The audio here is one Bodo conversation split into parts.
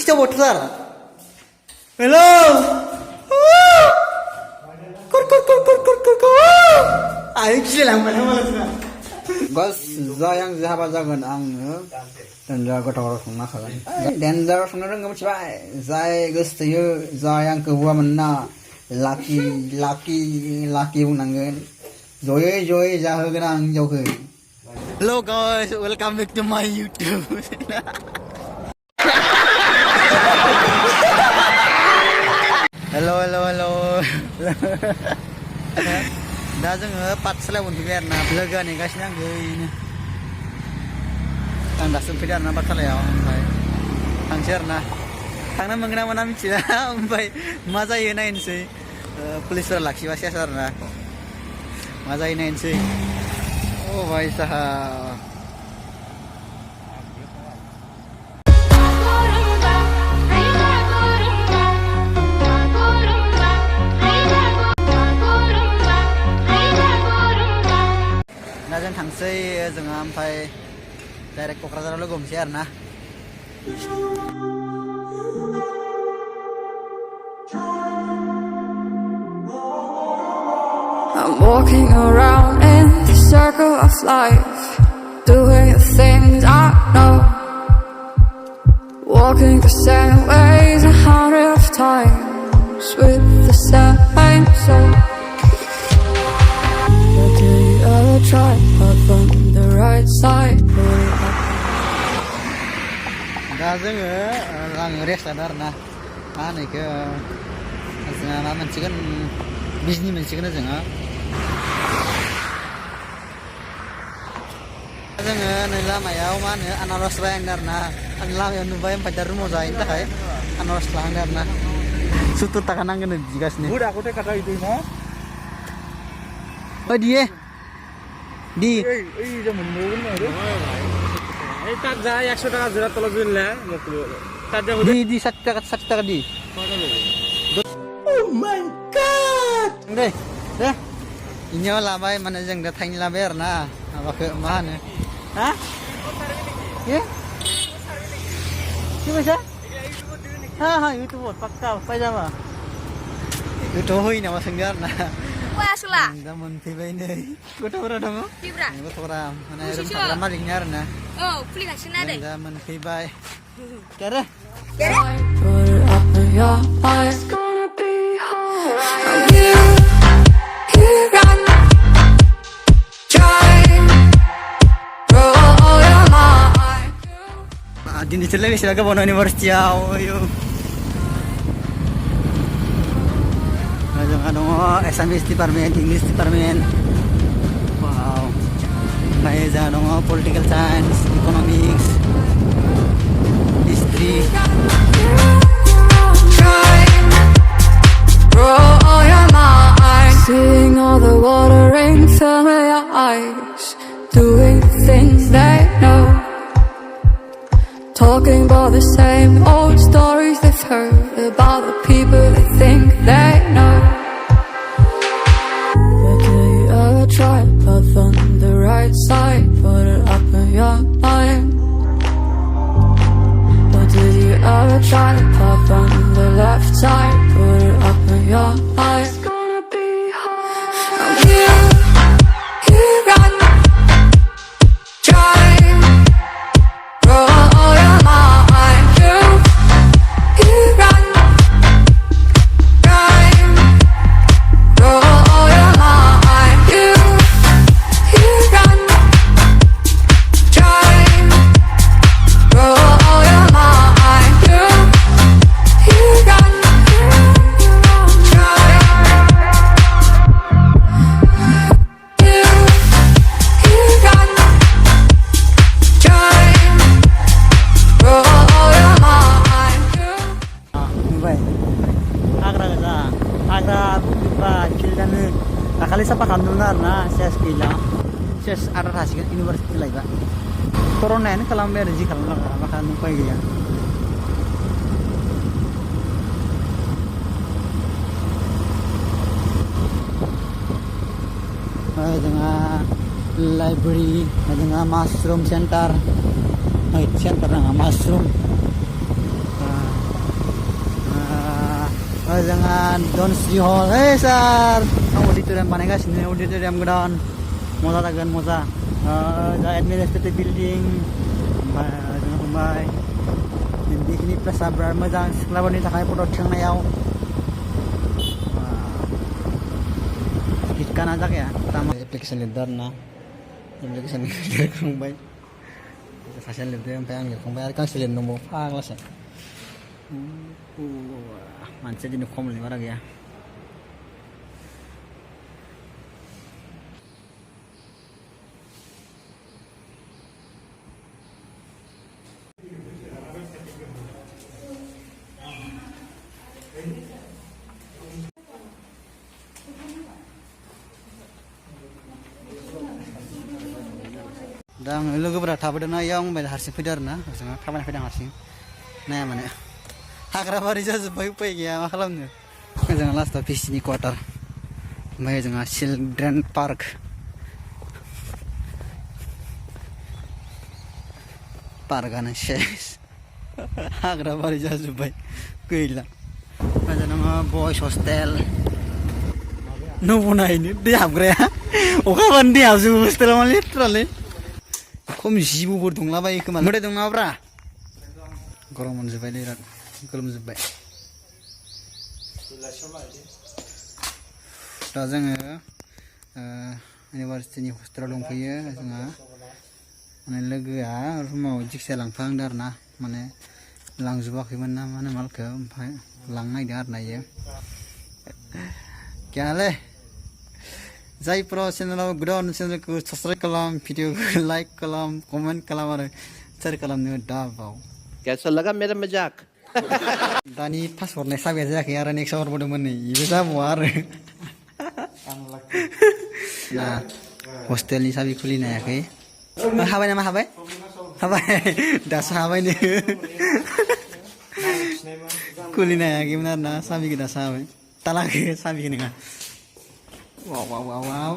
kita water. Hello. Ayo kita lama-lama lah. Guys, yang siapa jangan ang danger kotor semua kan. Danger semua orang kamu coba. Saya gusto yang kedua mana laki unangan. Joy jahat orang jauh. Hello guys, welcome back to my YouTube. Hello. Dah jangan patselai untuk biar nak lega ni kasih yang gini. Tang dah sempit dah nak patselai ya, umpai. Tang cerna, tang nak mengenal mana micira, umpai. Maza ini nain sih, polis laki wasiat cerna. Maza ini nain sih. Oh, भाई साहब Najan tangsai जोंहा ओमफ्राय डाइरेक्ट क'क्राझाराव लोगो हमसै आरो ना I'm walking around in the circle of life, doing the things I know, walking the same ways 100 times with the same soul. But do you ever try up on the right side? दा जोङो आं रेस्ट लादों आरो ना मा होनो इखो जोंहा मा मोनसिगोन बिजनि मोनसिगोन जोङो जोङो नै लामायाव मा होनो आनारस बायहांदों आरो ना आं लामायाव नुबाय ओमफ्राय दा रुमाव जाहैनो थाखाय आनारस लाहांदों आरो ना 70 थाखा नांगोन बिगासिनो बुदाखौथ' खाथा इदि ना ओइ दि ओइ जों मोनबोगोन आरो এই তাক যা 100 টাকা জোড়া তল দিলে তার যাবো di 60 টাকা di oh my god deh ini labai mana जों दा थाइनि लाबाय आरो ना माबाखौ मा होनो हा ये কি কৈছা हा YouTube पक्का पाइजामा YouTube होई नामा सोंदो आरो ना Asula. दा मोनफैबाय नै गथ'फोरा दङ Kibra. गथ'फोरा माने रुम थाग्रा मालिकनि आरो ना Oh, खुलिगासिनो आरो. दा मोनफैबाय Kere. Put it up in your eyes. It's gonna be alright. You run, drive, roll your mind. Di sini lagi sila kapan university yo. Ada SMS department, English department. Wow. Baik jangan political science, economics, history. Roll your mind. Seeing all the watering, fill your eyes. Doing things they know. Talking about the same old stories they've heard about the people they think they know. But do you ever try love on the right side? Put it up in your mind. But did you ever try to pop on the left side? Put it up in your mind. It's gonna be hard. You run, drive, roll your mind. You run, drive, roll your mind. You run, drive, roll your mind. You run, drive. You run, drive, roll your mind. Baik. Agra gaza. Agra buka kildan. Nakali sa pakandunar na ses kila. Ses arah hasikan university lagi ba. Corona ini kalau ambil rezeki kalau nak makan apa ya. Dengan library, dengan mushroom center, center dengan mushroom. jangan don't see hall. Hey sir, auditorium बानायगासिनो auditorium गोदान मोजां जागोन मोजां the administrative building जों फंबाय बेखिनि प्लेसआ बिराद मोजां सिख्लाफोरनि थाखाय फट' थिखांनायाव हिटकाना जागाया एप्लिकेसन लिरदों आरोना एप्लिकेसन लिरखांबाय सासेया लिरदों ओमफ्राय आं लिरखांबाय आरो गांसे लिरनो दंबावो फाग्लासो मानसिया दिनै खमलै बारा गैया दा आं लोगोफोरा थाबोदों ना इयाव आं हारसिं फैदों आरोना जोंहा थाबायना फैदों हारसिं नाया माने हाग्राबारि जाजोब्बाय उपाय गैया मा खालामनो जोंहा लास्टआव पिसिनि क्वार्टार ओमफ्राय जोंहा चिलड्रेन पार्क पार्कआनो सेस हाग्राबारि जाजोब्बाय गैला ओमफ्राय जोंहा बयस हस्टेल न' बनायनो दै हाबग्राया अखा हाबानो दै हाबजोबो हस्टेलाव मा लेथ्रालै खम जिबौफोर दंलाबायो खोमा मोदाय दं नामाब्रा गरम मोनजोब्बाय बिराद गोलोमजोब्बाय दा जोङो इउनिभारसिटिनि हस्टेलाव दंफैयो जोंहा माने लोगोआ रुमाव जिखिजाया लांफाहांदों आरो ना माने लांजोबाखैमोन ना मा होनो मालखौ ओमफ्राय लांनो नागिरदों आरो ना इयो गैयालै जायफोरा चेनेलाव गोदान चेनेलखौ साबस्क्राइब खालाम भिडिअखौ लाइक खालाम कमेन्ट खालाम आरो शेयार खालामनो दाबाव कैसा लगा मेरा मजाक दानि पास हरनाय साबिया जायाखै आरो नेक्स्ट हरबावदोंमोन नै बेबो जाबावा आरो ना हस्टेलनि साबि खुलिनो हायाखै हाबाय नामा हाबाय हाबाय दासो हाबायनो खुलिनो हायाखैमोन आरो ना साबिखौ दासो हाबाय तालाखौ साबिखौ नङा wow wow wow wow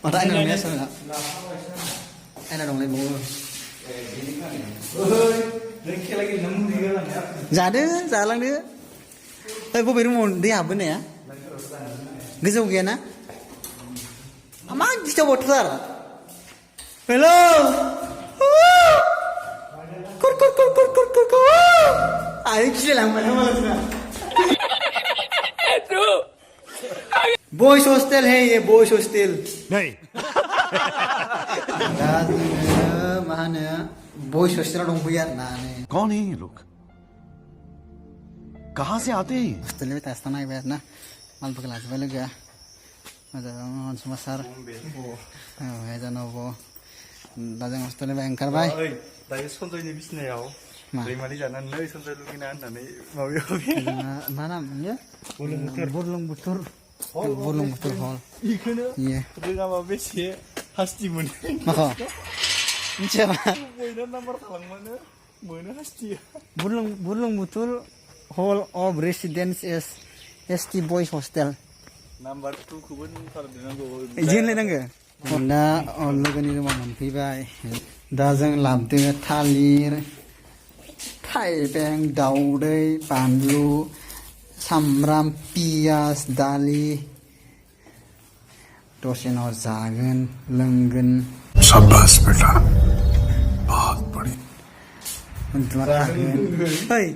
mà tại nào nhé sao ạ anh là đồng này bố giả đứa giả lăng đứa ơi bố bị đúng không đi học bên này á cái dâu kia á má đi cho bột ra hello cút cút cút cút cút cút cút ai chỉ làm mà không làm Boys hostel है ये boys hostel नहीं mana boys hostel dong biar nane कौन है ये लोग कहाँ से आते हैं hostel में tes tanah biar na mal bekelas balik ya ada orang semua sar oh ya jangan apa dah hostel में bengkar bay दायो सनजयनि बिसिनायाव दैमानि जानानै सनजय लुगिना होननानै माबायाव मा नाम ya Burlungbutur Burlungbutur hall iya रोङाबा बेसे हास्ति मोनो माखौ मिथिया बयनो नाम्बार खालामबानो मोनो हास्तिया Burlungbutur hall of residence is ST boys hostel number 2 खौबो खालामनांगौ इदिनो लायनांगो दा लोगोनि रुमाव मोनफैबाय दा जों लाबोदो थालिर थाइबें दाउदै बानलु सामब्राम पियाज दालि दसे उनाव जागोन लोंगोन शाबाश बेटा बहुत बड़ी उन्दुना थागोन ओइ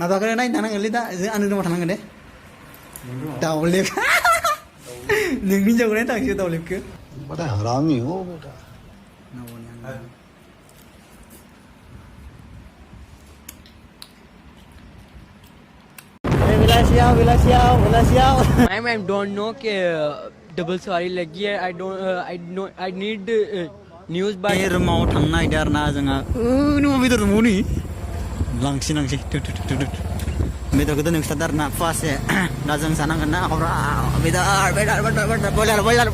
माबाखौ नायनो थानांगोनलै दा जों आंनि रुमाव थानांगोन दे दाउलेब नोंनि हिन्जावखौ नायनो थांसै दाउलेबखौ बड़ा हरामी हो बेटा I don't know कि double सवारी लगी है. I need news by. बे रुमाव थांनो नागिरदों आरो ना जोंहा न'आव बेदर रुमाव नै लांसै बेदरखौ दोननो खिथादों आरो ना फुवासे दा जों जानांगोन ना बेदर बयलार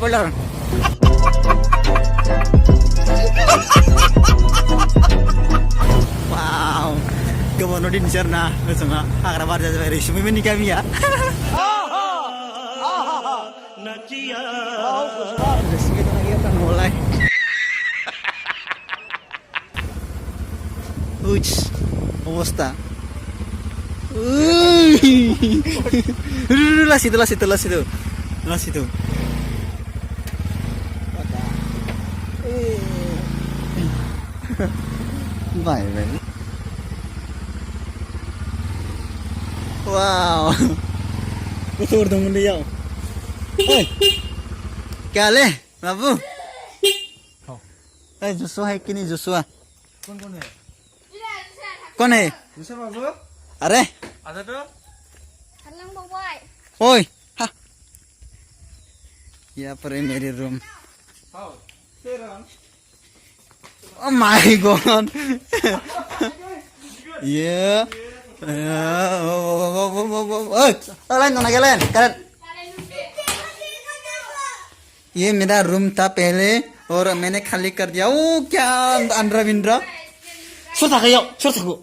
wow goborno dinsar na जोंहा हाग्रा बारि जाबाय रैसुमैमोननि गामिया mulai অবস্থা Lah situ. Baik. Wow. Betul dong dia. Oi. Kale, babu. Joshua है कि नहीं Joshua? कौन है? Bisa babu? अरे Ada tuh? Halang Mwdai. ओए हाँ यहाँ पर है मेरी रूम Oh my god ये लाइन दोनों के लाइन करें ये मेरा रूम था पहले और मैंने खाली कर दिया ओ क्या अंदर विंद्रा सुरता को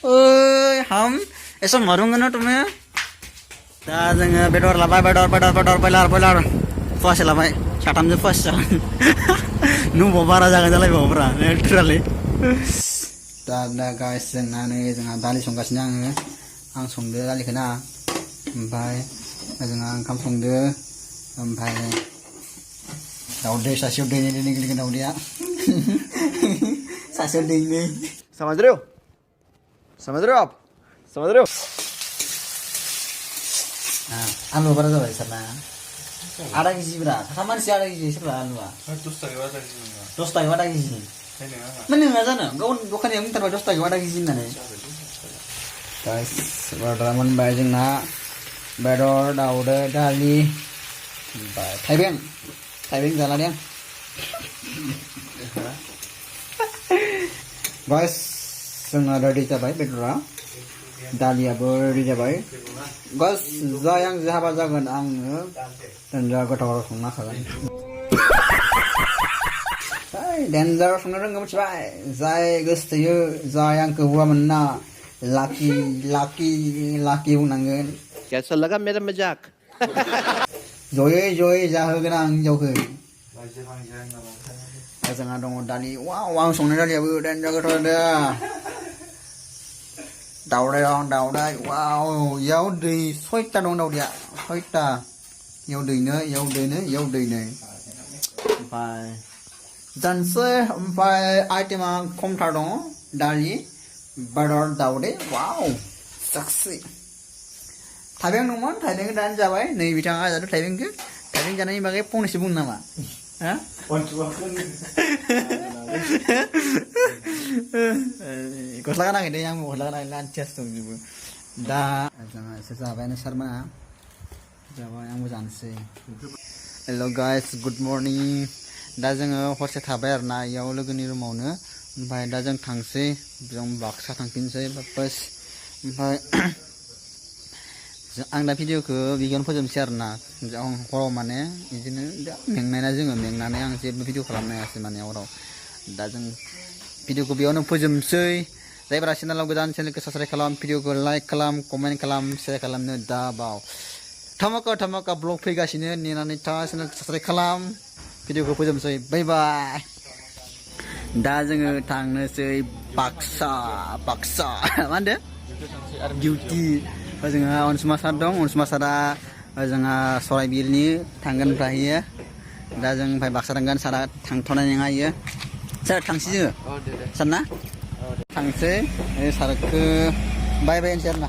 ओए हम ऐसा मारूंगा ना तुम्हें दा जोङो बेदर लाबाय बेदर बयलार फवासे लाबाय साथामजों फवासे जागोन न'आव बारा जागोन जालायबावब्रा लिटारेलि दा गाइस जोंहा दालि संगासिनो आं संदो दालिखौ ना ओमफ्राय जोंहा ओंखाम संदो ओमफ्राय दाउदै सासेयाव दैनै गोलैगोन दाउदैया सासेयाव दैनै समझ रहे हो आप आलु बारा जाबाय सारना आधा केजि ब्रा साथाम मानसि आधा केजि सोरबा आलुआ 10 टाका आधा केजि 10 टाकायाव आधा केजि मा नोङा जानो गावनि दखानिया बुंथारबाय 10 टाकायाव आधा केजि होननानै गाइस बारा मोनबाय जोंना बेदर दाउदै दालि ओमफ्राय थाइबें जाला दे गाइस जोंना रेडि जाबाय बेदरा दालियाबो रेडि जाबाय गाइस जाय आं हाबा जागोन आङो देन्जार गोथाव संना खागोन देन्जार संनो रोंगौ मिथिबाय जाय गोसोथोयो जाय आंखौ हौवामोन ना लाकि बुंनांगोन कैसा लगा मेरा मजाक? जयै जाहोगोन आं हिनजावखौ जोंहा दङ दालि वाव आं संनाय दालियाबो देन्जार गोथाव जादों दाउदै वाव इयाव दै 6ता दं दाउदैया 6ता इयाव दैनै ओमफ्राय जानोसै ओमफ्राय आइटेमा खमथार दङ दालि बेदर दाउदै वाव साक्सि थाइबें दंमोन थाइबेंखौ दानो जाबाय नै बिथाङा जादों थाइबें जानायनि बागै फंनैसो बुंनो नामा गस्ला गानाखै दे आंबो गस्ला गानाखै लान्थियासो दंजोबो दा जोंहा एसे जाबायानो सारमोना जाबाय आंबो जानोसै हेल' गाइस गुड मर्निं दा जोङो हरसे थाबाय आरोना इयाव लोगोनि रुमावनो ओमफ्राय दा जों थांसै जों बाक्सा थांफिनसै बास ओमफ्राय आं दा भिडिअखौ बिगियान फोजोबनोसै आरोना हराव माने बिदिनो मेंनायना जोङो मेंनानै आं जेबो भिडिअ खालामनो हायासै माने हराव दा जों भिडिअखौ बेयावनो फोजोबनोसै जायफोरा चेनेलाव गोदान चेनेलखौ साबस्क्राइब खालाम भिडिअखौ लाइक खालाम कमेन्ट खालाम शेयार खालामनो दा बाव धमाका ब्लग फैगासिनो नेनानै था चेनेलखौ साबस्क्राइब खालाम भिडिअखौ फोजोबनोसै बाय बाय दा जोङो थांनोसै बाक्सा मा होनदो डिउटि जोंहा अनसुमा सार दं अनसुमा सारा जोंहा सराइबिलनि थांगोन ओमफ्राय दा जों ओमफ्राय बाक्सा थांगोन सारा थांथ'नाय नङा इयो सार थांसै जोङो सार ना थांसै सारखौ बाय होनसै आरोना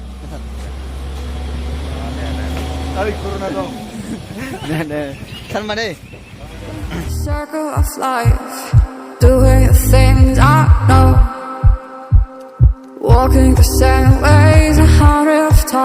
सार मा दे Circle of life, doing the things I know, walking the same way.